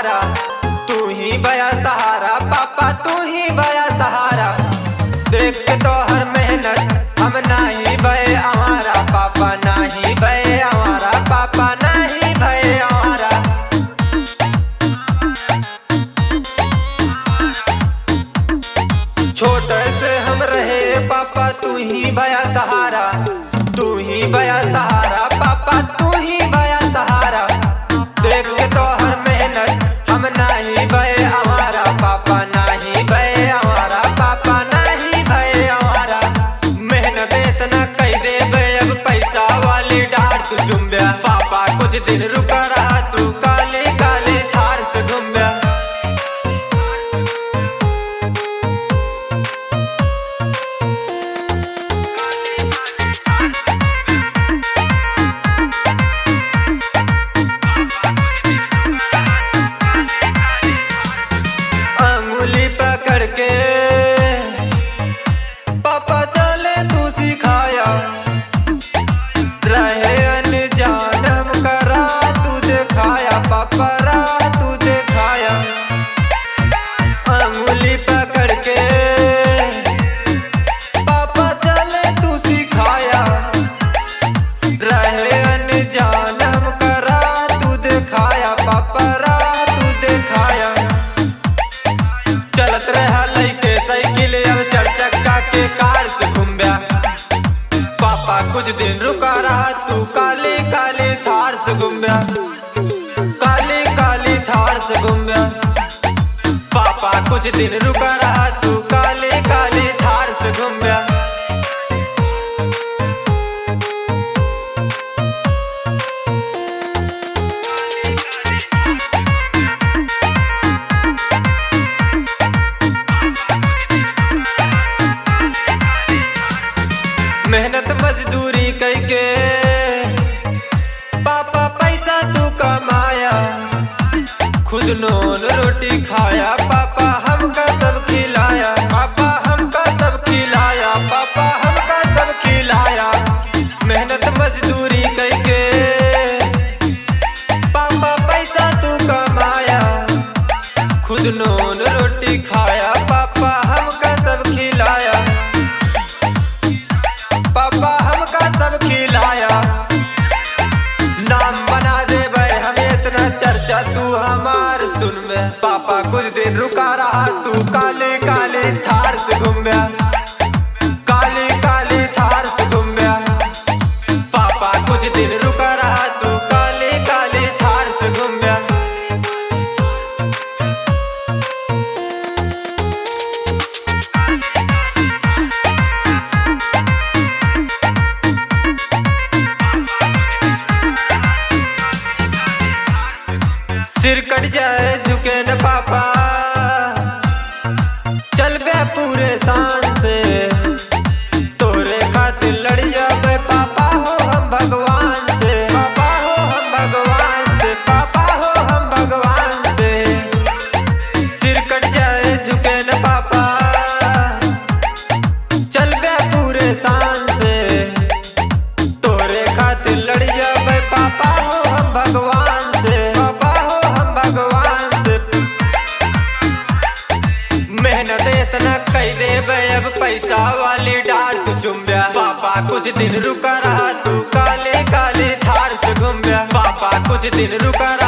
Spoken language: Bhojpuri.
सहारा, तू ही भया सहारा पापा, तू ही भया सहारा। देख के तो हर मेहनत हम नाही भय हमारा पापा, नाही भय हमारा पापा, नहीं भय हमारा। छोटे से हम रहे पापा, तू ही भया सहारा, तू ही भया सहारा पापा, तू ही भया सहारा। देख के तो हर मेहनत हम नहीं भय हमारा पापा, नहीं भय हमारा पापा, नहीं भय हमारा। मेहनत इतना कई दे अब पैसा वाली डार तू चुम्ब्या पापा, कुछ दिन रुका रहा तू काले काले थार से घूम्या। अंगुली पकड़ के पापा चले तू सिखाया, रहे अनजान हम करा तू दिखाया पापा, रा तू दिखाया। अंगुली पकड़ के पापा चले तू सिखाया, रहे अनजान हम करा तू दिखाया पापा, रा तू दिखाया। चलत रहा लइके साइकिल अब चार चक्का के कार से घूम्या पापा, कुछ दिन रुका रहा तू काली काली थार से घूम्या, काली काली थार से घूम्या पापा, कुछ दिन रुका रहा तू काली काली थार से घूम्या। मेहनत मजदूरी करके पापा पैसा तू कमाया, खुद नून रोटी खाया पापा, हमका सब खिलाया पापा, हमका सब खिलाया पापा, हमका सब खिलाया। मेहनत मजदूरी करके पापा पैसा तू कमाया, खुद नून रोटी खाया पापा, हमका सब खिलाया पापा, हमका सब खिलाया। नाम बना दे भाई हमें इतना चर्चा तू हमार सुन में पापा, कुछ दिन रुका रहा तू काले काले थार से घूम्या, काली काली थार से घूम्या पापा, कुछ दिन रुका रहा तू काले काले थार से घूम्या। सिर कट जाए झुके न पापा, चल बे पूरे शान से, तोरे खातिर लड़ जाबे पापा हो हम भगवान से, पापा हो हम भगवान से, पापा हो हम भगवान से। सिर कट जाए झुके न पापा, चल बे पूरे शान से, तोरे खातिर लड़ जाबे पापा हो हम भगवान से, भगवान से। मेहनत इतना कई दे अब पैसा वाली डार तू चुम्ब्या पापा, कुछ दिन रुका रहा तू काले काले थार से घूम्या पापा, कुछ दिन रुका रहा